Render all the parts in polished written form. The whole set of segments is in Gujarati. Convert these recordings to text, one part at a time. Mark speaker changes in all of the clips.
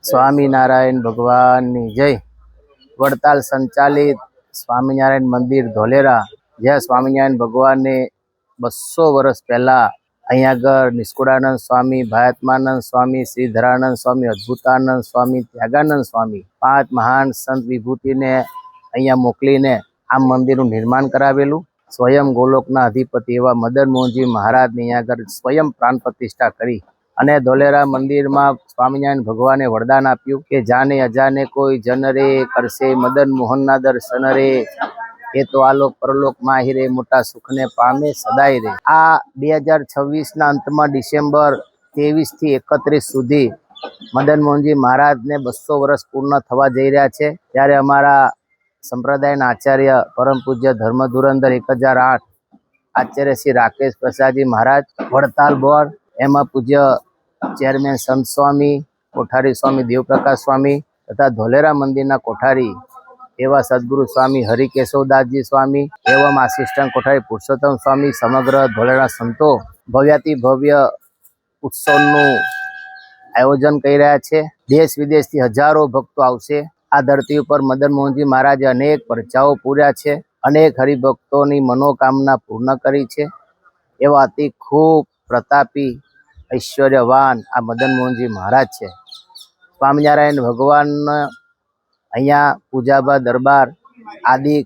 Speaker 1: સ્વામિનારાયણ ભગવાનની જય। વડતાલ સંચાલિત સ્વામિનારાયણ મંદિર ધોલેરા, જ્યાં સ્વામિનારાયણ ભગવાને 200 વર્ષ પહેલાં અહીંયા આગળ નિષ્કુળાનંદ સ્વામી, ભાયાત્માનંદ સ્વામી, શ્રીધરાનંદ સ્વામી, અદ્ભુતાનંદ સ્વામી, ત્યાગાનંદ સ્વામી 5 મહાન સંત વિભૂતિને અહીંયા મોકલીને આ મંદિરનું નિર્માણ કરાવેલું। સ્વયં ગોલોકના અધિપતિ એવા મદન મોહનજી મહારાજને અહીંયા આગળ સ્વયં પ્રાણ પ્રતિષ્ઠા કરી અને ધોલેરા મંદિરમાં સ્વામિનારાયણ ભગવાને વરદાન આપ્યું કે જાને અજાને કોઈ જન રે, કરશે મદન મોહનના દર્શન રે, એ તો આલોક પરલોક માહિરે, મોટા સુખને પામે સદાય રે। આ 2026ના અંતમાં ડિસેમ્બર 23 થી 31 સુધી મદન મોહનજી મહારાજને 200 વર્ષ પૂર્ણ થવા જઈ રહ્યા છે। ત્યારે અમારા સંપ્રદાયના આચાર્ય પરમ પૂજ્ય ધર્મ ધુરંધર 1008 આચાર્ય શ્રી રાકેશ પ્રસાદજી મહારાજ, વડતાલ બોર્ડ, એમાં પૂજ્ય ચેરમેન સંત સ્વામી, કોઠારી સ્વામી દેવપ્રકાશ સ્વામી તથા ધોલેરા મંદિરના કોઠારી એવા સદગુરુ સ્વામી હરિકેશવદાસજી સ્વામી એવં આસિસ્ટન્ટ કોઠારી પુરુષોત્તમ સ્વામી, સમગ્ર ધોલેરા સંતો ભવ્યાતિ ભવ્ય ઉત્સવનું આયોજન કરી રહ્યા છે। દેશ વિદેશથી હજારો ભક્તો આવશે। આ ધરતી ઉપર મદન મોહનજી મહારાજે અનેક પરચાઓ પૂર્યા છે, અનેક હરિભક્તોની મનોકામના પૂર્ણ કરી છે। એવા અતિ ખૂબ પ્રતાપી ઐશ્વર્યવાન આ મદન મોહનજી મહારાજ છે। સ્વામિનારાયણ ભગવાન અહીંયા પૂજાબા દરબાર આદિ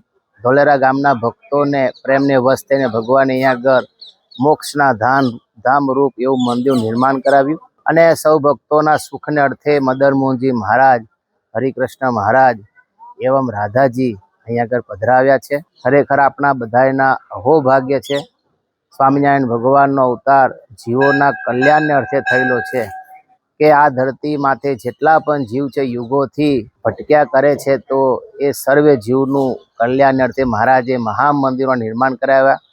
Speaker 1: ધોલેરા ગામના ભક્તોને પ્રેમને વશ થઈને ભગવાને અહીંયા આગળ મોક્ષના ધામ રૂપ એવું મંદિર નિર્માણ કરાવ્યું અને સૌ ભક્તોના સુખને અર્થે મદન મોહનજી મહારાજ, હરિકૃષ્ણ મહારાજ એવં રાધાજી અહીંયા આગળ પધરાવ્યા છે। ખરેખર આપણા બધાના અહોભાગ્ય છે। સ્વામિનારાયણ ભગવાનનો અવતાર જીવોના કલ્યાણને અર્થે થયેલો છે કે આ ધરતી માથે જેટલા પણ જીવ છે યુગોથી ભટક્યા કરે છે, તો એ સર્વે જીવનું કલ્યાણને અર્થે મહારાજે મહામંદિરોનું નિર્માણ કરાવ્યા।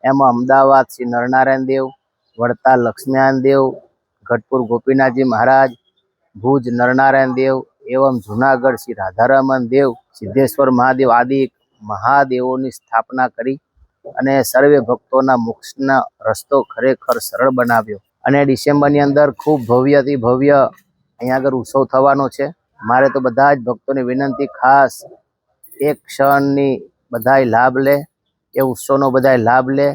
Speaker 1: એમાં અમદાવાદ શ્રી નરનારાયણ દેવ, વડતાલ લક્ષ્મીનારાયણ દેવ, ગઢપુર ગોપીનાથજી મહારાજ, ભુજ નરનારાયણ દેવ એવં જૂનાગઢ શ્રી રાધારમણ દેવ, સિદ્ધેશ્વર મહાદેવ આદિ મહાદેવોની સ્થાપના કરી અને સર્વે ભક્તોના મોક્ષનો રસ્તો ખરેખર સરળ બનાવ્યો। અને ડિસેમ્બરની અંદર ખૂબ ભવ્યથી ભવ્ય અહીંયા આગળ ઉત્સવ થવાનો છે। મારે તો બધા જ ભક્તોને વિનંતી, ખાસ એક ક્ષણની બધાય લાભ લે, એ ઉત્સવનો બધાય લાભ લે,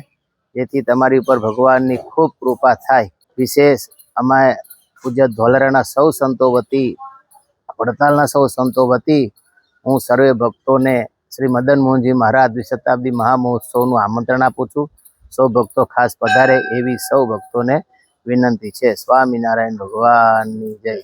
Speaker 1: જેથી તમારી ઉપર ભગવાનની ખૂબ કૃપા થાય। વિશેષ અમે પૂજ્ય ધોલેરાના સૌ સંતો વતી, વડતાલના સૌ સંતો વતી હું સર્વે ભક્તોને શ્રી મદન મોહનજી મહારાજ દ્વિશતાબ્દી મહામહોત્સવનું આમંત્રણ આપું છું। સૌ ભક્તો ખાસ પધારે એવી સૌ ભક્તોને વિનંતી છે। સ્વામિનારાયણ ભગવાનની જય।